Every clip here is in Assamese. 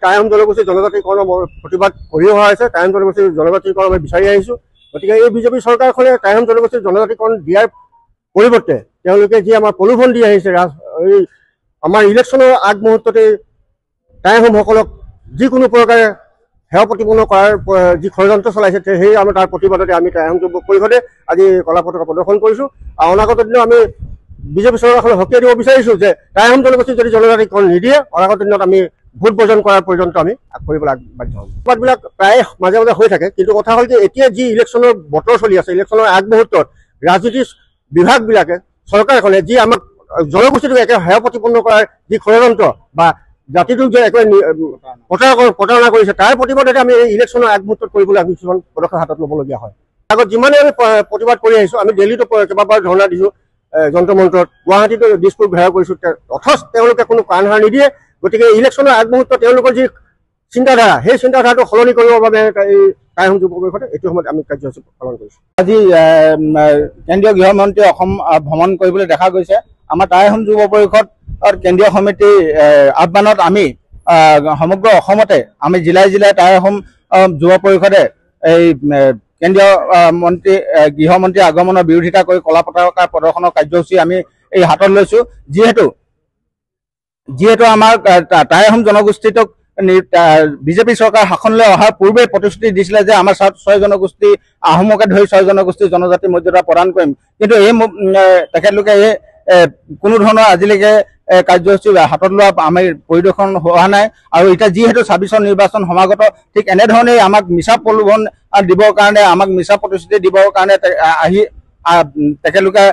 টাই আহোম জনগোষ্ঠীৰ জনজাতিকৰণ প্ৰতিবাদ কৰি অহা হৈছে। টাই আহোম জনগোষ্ঠীৰ জনজাতিকৰণ আমি বিচাৰি আহিছোঁ। গতিকে এই বিজেপি চৰকাৰখনে টাই আহোম জনগোষ্ঠীৰ জনজাতিকৰণ দিয়াৰ পৰিৱৰ্তে তেওঁলোকে যি আমাৰ প্ৰলোভন দি আহিছে, এই আমাৰ ইলেকশ্যনৰ আগমুহূৰ্ততে টাই আহোমসকলক যিকোনো প্ৰকাৰে সেৱা প্ৰতিপন্ন কৰাৰ যি ষড়যন্ত্ৰ চলাইছে, সেই আমাৰ তাৰ প্ৰতিবাদতে আমি টাই আহোম যুৱ পৰিষদে আজি কলা পতাকা প্ৰদৰ্শন কৰিছোঁ। আৰু অনাগত দিনত আমি বিজেপি চৰকাৰখনক সকীয়াই দিব বিচাৰিছোঁ যে টাই আহোম জনগোষ্ঠীৰ যদি জনজাতিকৰণ নিদিয়ে, অনাগত দিনত আমি ভোট বৰ্জন কৰাৰ পৰ্যন্ত আমি কৰিবলৈ বাধ্য হ'ম। প্ৰতিবাদবিলাক প্ৰায় মাজে মাজে হৈ থাকে, কিন্তু কথা হ'ল যে এতিয়া যি ইলেকশ্যনৰ বতৰ চলি আছে, ইলেকশ্যনৰ আগমুহূৰ্তত ৰাজনীতিৰ বিভাগবিলাকে চৰকাৰখনে যি আমাক জনগোষ্ঠীটোক একে সেৱা প্ৰতিপন্ন কৰাৰ যি ষড়যন্ত্ৰ বা জাতিটোক যে একেবাৰে প্ৰতাৰণা কৰিছে, তাৰ প্ৰতিবাদতে আমি এই ইলেকশ্যনৰ আগমুহূৰ্তত কৰিবলৈ আমি কিছুমান পদক্ষেপ হাতত ল'বলগীয়া হয়। আগত যিমানেই আমি প্ৰতিবাদ কৰি আহিছোঁ, আমি দিল্লীতো কেইবাবাৰ ধৰ্ণা দিছোঁ, যন্ত্ৰ মন্ত্ৰত, গুৱাহাটীতো দিছপুৰ ঘেৰাও কৰিছোঁ, অথচ তেওঁলোকে কোনো কাণসাৰ নিদিয়ে। গতিকে ইলেকশ্যনৰ আগমুহূৰ্তত তেওঁলোকৰ যি চিন্তাধাৰা, সেই চিন্তাধাৰাটো সলনি কৰিবৰ বাবে এই টাই আহোম যুৱ পৰিষদে এইটো সময়ত আমি কাৰ্যসূচী পালন কৰিছোঁ। আজি কেন্দ্ৰীয় গৃহমন্ত্ৰী অসম ভ্ৰমণ কৰিবলৈ দেখা গৈছে। আমাৰ টাই আহোম যুৱ পৰিষদ কেন্দ্ৰীয় সমিতিৰ আহ্বানত আমি সমগ্ৰ অসমতে আমি জিলাই জিলাই টাই আহোম যুৱ পৰিষদে এই কেন্দ্ৰীয় গৃহমন্ত্ৰী আগমনৰ বিৰোধিতা কৰি কলা পতাকা প্ৰদৰ্শনৰ কাৰ্যসূচী আমি এই হাতত লৈছোঁ। যিহেতু আমাৰ টাই আহোম জনগোষ্ঠীটোক বিজেপি চৰকাৰ শাসনলৈ অহাৰ পূৰ্বে প্ৰতিশ্ৰুতি দিছিলে যে আমাৰ 6 জনগোষ্ঠী আহোমকে ধৰি 6 জনগোষ্ঠী জনজাতি মৰ্যাদা প্ৰদান কৰিম, কিন্তু এই তেখেতলোকে এই কোনো ধৰণৰ আজিলৈকে কাৰ্যসূচী হাতত লোৱা আমি পৰিদৰ্শন হোৱা নাই। আৰু এতিয়া যিহেতু 26ৰ নিৰ্বাচন সমাগত, ঠিক এনেধৰণেই আমাক মিছা প্ৰলোভন দিবৰ কাৰণে, আমাক মিছা প্ৰতিশ্ৰুতি দিবৰ কাৰণে আহি তেখেতলোকে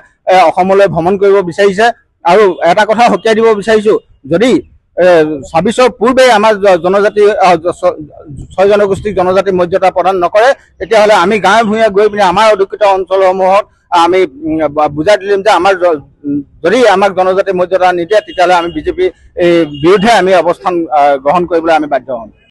অসমলৈ ভ্ৰমণ কৰিব বিচাৰিছে। আৰু এটা কথা সকীয়াই দিব বিচাৰিছোঁ, যদি 26ৰ পূৰ্বে আমাৰ জনজাতি 6 জনগোষ্ঠীক জনজাতি মৰ্যাদা প্ৰদান নকৰে, তেতিয়াহ'লে আমি গাঁৱে ভূঞে গৈ পিনে আমাৰ অধিকৃত অঞ্চলসমূহত আমি বুজাই দিম যে আমাৰ যদি আমাক জনজাতি মৰ্যাদা নিদিয়ে, তেতিয়াহ'লে আমি বিজেপি বিৰুদ্ধে আমি অৱস্থান গ্ৰহণ কৰিবলৈ আমি বাধ্য হ'ম।